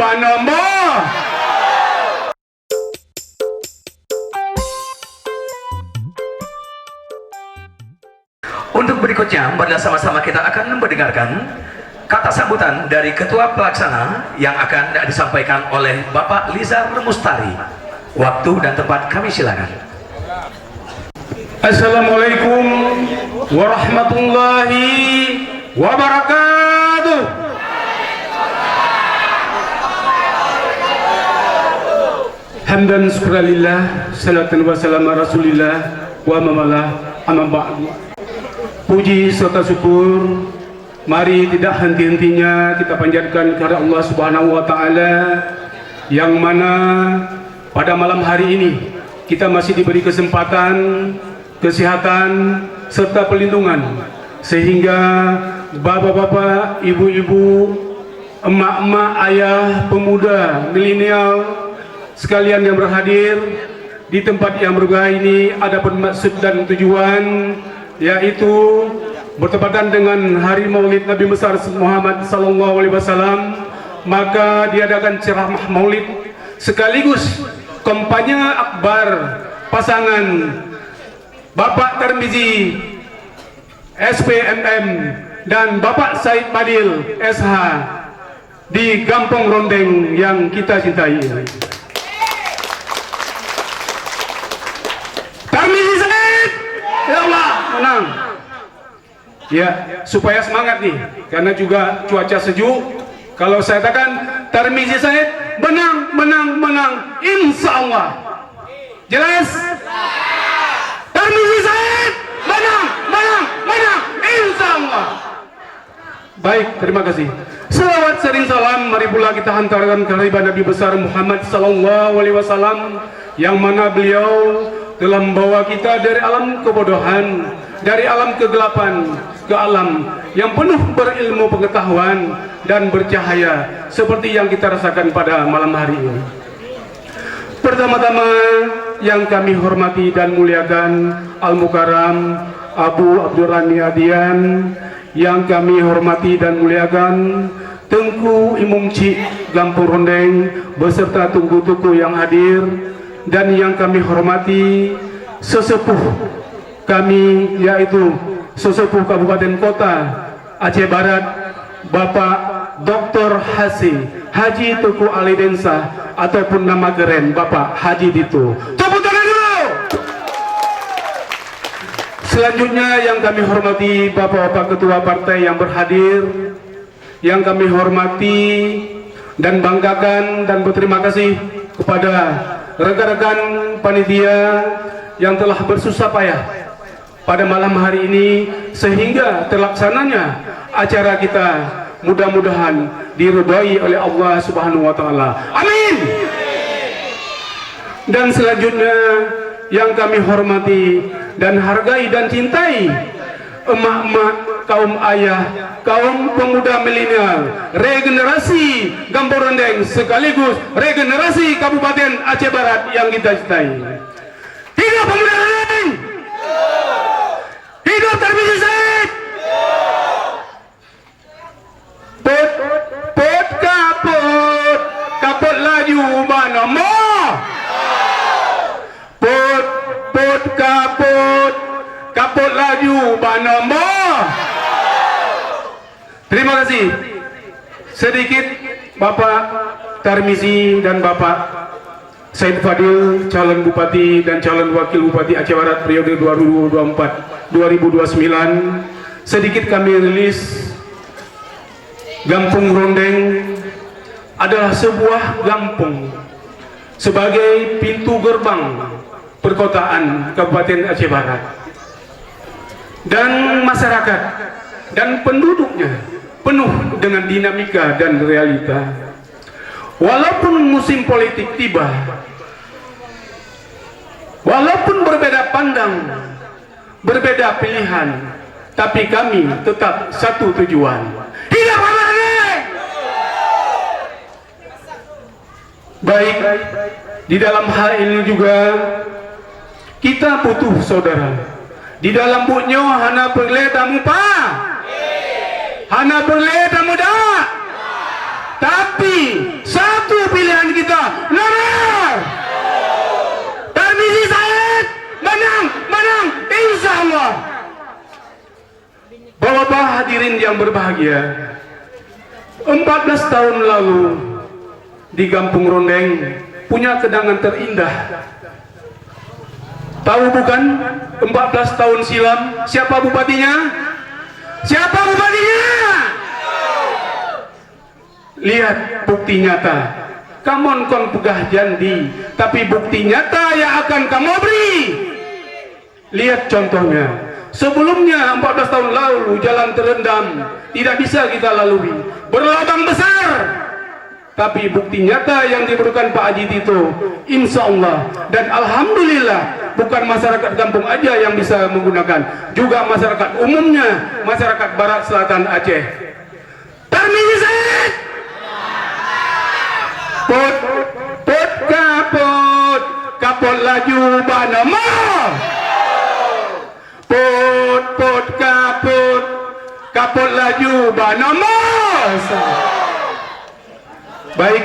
Banomo. Untuk berikutnya, marilah sama-sama kita akan mendengarkan kata sambutan dari Ketua Pelaksana yang akan disampaikan oleh Bapak Lizar Mustari. Waktu dan tempat kami silakan. Assalamualaikum warahmatullahi wabarakatuh. Hamdan syukurillah, salatan wa salam rasulillah wa mamalah amma ba'du. Puji serta syukur mari tidak henti-hentinya kita panjatkan kepada Allah Subhanahu wa taala yang mana pada malam hari ini kita masih diberi kesempatan, kesehatan serta perlindungan sehingga bapak-bapak, ibu-ibu, emak-emak, ayah, pemuda, milenial sekalian yang berhadir di tempat yang berbahagia ini ada bermaksud dan tujuan, yaitu bertepatan dengan hari Maulid Nabi besar Muhammad sallallahu alaihi wasallam, maka diadakan ceramah Maulid sekaligus kampanye akbar pasangan Bapak Tarmizi SPMM dan Bapak Said Padil SH di Gampong Rondeng yang kita cintai. Tarmizi Said, ya Allah, menang. Ya, supaya semangat nih, karena juga cuaca sejuk. Kalau saya katakan Tarmizi Said menang, menang, menang, insya Allah. Jelas? Tarmizi Said menang, menang, menang, insya Allah. Baik, terima kasih. Selawat sering salam mari pula kita hantarkan kehadiran Nabi besar Muhammad sallallahu alaihi wasallam yang mana beliau telah membawa kita dari alam kebodohan, dari alam kegelapan ke alam yang penuh berilmu pengetahuan dan bercahaya seperti yang kita rasakan pada malam hari ini. Pertama-tama yang kami hormati dan muliakan Al-Mukarram Abu Abdurrani Adian, yang kami hormati dan muliakan Tengku Imung Cik Gampong Rondeng beserta tunggu-tunggu yang hadir, dan yang kami hormati sesepuh kami yaitu sesepuh Kabupaten Kota Aceh Barat Bapak Dr. Haji Tuku Alidensa ataupun nama keren Bapak Haji Ditu. Tepuk tangan dulu. Selanjutnya yang kami hormati Bapak-bapak ketua partai yang berhadir, yang kami hormati dan banggakan dan berterima kasih kepada rekan-rekan panitia yang telah bersusah payah pada malam hari ini sehingga terlaksananya acara kita, mudah-mudahan diridhai oleh Allah Subhanahu wa taala. Amin. Dan selanjutnya yang kami hormati dan hargai dan cintai emak-emak, kaum ayah, kaum pemuda milenial, regenerasi Gampong Rondeng sekaligus regenerasi Kabupaten Aceh Barat yang kita cintai. Hidup pemuda Rondeng! Hidup Tarmizi Said! Put, put, kaput, kaput laju Banomo. Put, put, kaput, kaput laju Banomo. Terima kasih. Sedikit Bapak Tarmizi dan Bapak Said Fadil, calon Bupati dan calon Wakil Bupati Aceh Barat periode 2024-2029, sedikit kami rilis. Gampong Rondeng adalah sebuah kampung sebagai pintu gerbang perkotaan Kabupaten Aceh Barat, dan masyarakat dan penduduknya penuh dengan dinamika dan realita. Walaupun musim politik tiba, walaupun berbeda pandang, berbeda pilihan, tapi kami tetap satu tujuan. Hidup Rondeng! Baik, di dalam hal ini juga kita butuh saudara. Di dalam bunyo hana perle tamu pa, hana perle tamu da, tapi Bapak hadirin yang berbahagia, 14 tahun lalu di Kampung Rondeng punya kenangan terindah. Tahu bukan 14 tahun silam siapa bupatinya? Siapa bupatinya? Lihat bukti nyata. Kamon kon pegah janji, tapi bukti nyata yang akan kamu beri. Lihat contohnya. Sebelumnya 14 tahun lalu jalan terendam, tidak bisa kita lalui, berlubang besar. Tapi bukti nyata yang diberikan Pak Haji Tito, insya Allah dan alhamdulillah, bukan masyarakat kampung aja yang bisa menggunakan, juga masyarakat umumnya, masyarakat Barat Selatan Aceh. Permisi, put kaput, kaput laju banama. Put kaput, kaput laju banama. Baik,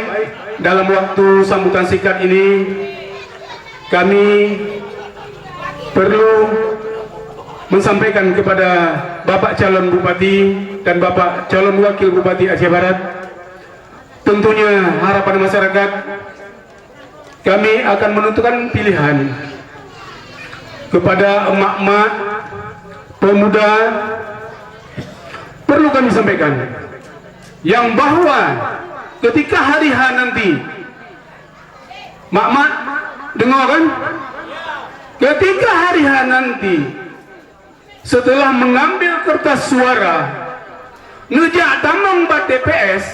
dalam waktu sambutan singkat ini kami perlu menyampaikan kepada Bapak calon Bupati dan Bapak calon Wakil Bupati Aceh Barat, tentunya harapan masyarakat, kami akan menentukan pilihan kepada emak-emak, pemuda. Perlu kami sampaikan yang bahwa ketika hari H nanti, mak-mak dengar kan? Ketika hari H nanti, setelah mengambil kertas suara, ngejak tamang bat TPS,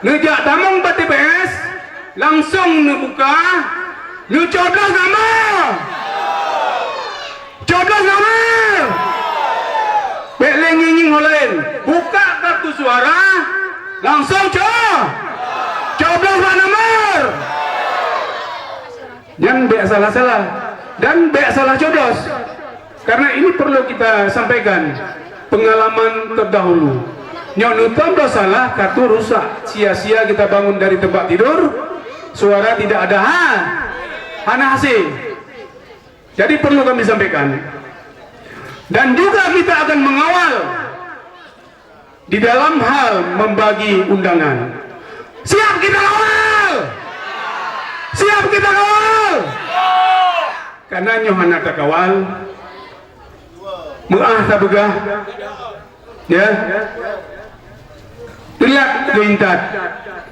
ngejak tamang bat TPS, langsung ngebuka, ngecoblos nama, coblos nama. Beleng ingin olain, buka kartu suara, langsung coblos nomor. Jangan bek salah-salah dan bek salah coblos. Karena ini perlu kita sampaikan pengalaman terdahulu. Nyon coblos salah, kartu rusak, sia-sia kita bangun dari tempat tidur, suara tidak ada hana hasil. Jadi perlu kami sampaikan. Dan juga kita akan mengawal di dalam hal membagi undangan. Siap kita kawal? Siap kita kawal? Karena nyohana tak kawal, mu'ah tak begah, ya. Lihat gointat.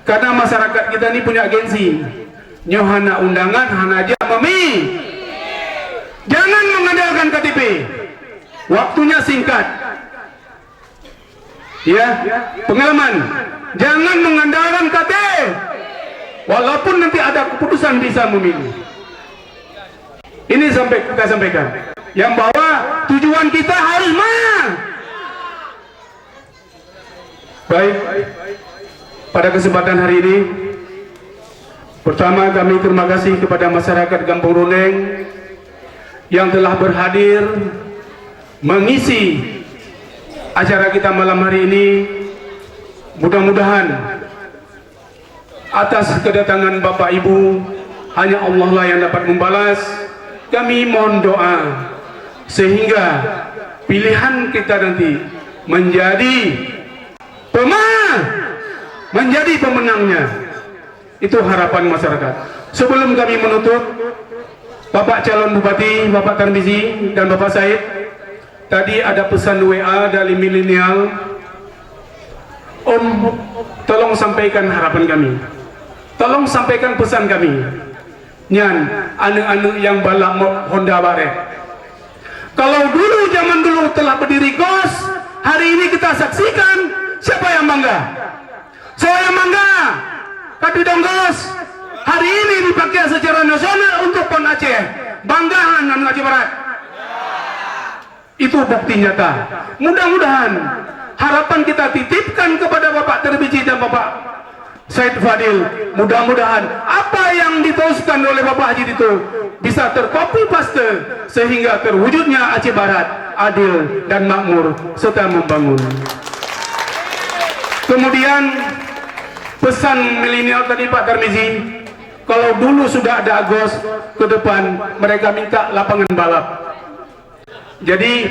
Karena masyarakat kita ini punya gengsi. Nyohana undangan hana aja mami. Jangan mengandalkan KTP. Waktunya singkat. Ya, pengalaman. Jangan mengandalkan KTP. Walaupun nanti ada keputusan bisa memilih. Ini kita sampaikan. Yang bahwa tujuan kita harus baik. Pada kesempatan hari ini, pertama kami terima kasih kepada masyarakat Kampung Rondeng yang telah berhadir mengisi acara kita malam hari ini. Mudah-mudahan atas kedatangan Bapak Ibu, hanya Allah lah yang dapat membalas. Kami mohon doa sehingga pilihan kita nanti menjadi pemenangnya. Itu harapan masyarakat. Sebelum kami menutup, Bapak calon Bupati, Bapak Tarmizi dan Bapak Said, tadi ada pesan WA dari milenial. Om, tolong sampaikan harapan kami. Tolong sampaikan pesan kami. Nyan, anu-anu yang balak Honda Baret. Kalau dulu, zaman dulu telah berdiri GOS, hari ini kita saksikan, siapa yang bangga? Saya yang bangga. Kadidong GOS, hari ini dipakai secara nasional untuk PON Aceh. Banggaan anu Aceh Barat. Itu bukti nyata. Mudah-mudahan harapan kita titipkan kepada Bapak Tarmizi dan Bapak Said Fadil, mudah-mudahan apa yang diteruskan oleh Bapak Haji Tito bisa terkopi paste sehingga terwujudnya Aceh Barat adil dan makmur serta membangun. Kemudian pesan milenial tadi Pak Tarmizi, kalau dulu sudah ada Agos, ke depan mereka minta lapangan balap. Jadi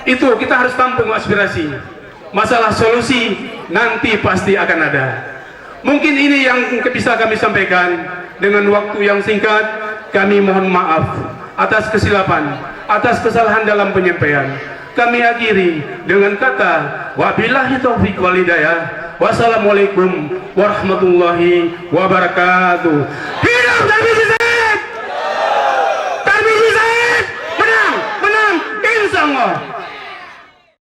Itu kita harus tampung aspirasi. Masalah solusi nanti pasti akan ada. Mungkin ini yang bisa kami sampaikan. Dengan waktu yang singkat, kami mohon maaf atas kesilapan, atas kesalahan dalam penyampaian. Kami akhiri dengan kata wabillahi taufiq wal hidayah. Wassalamualaikum warahmatullahi wabarakatuh.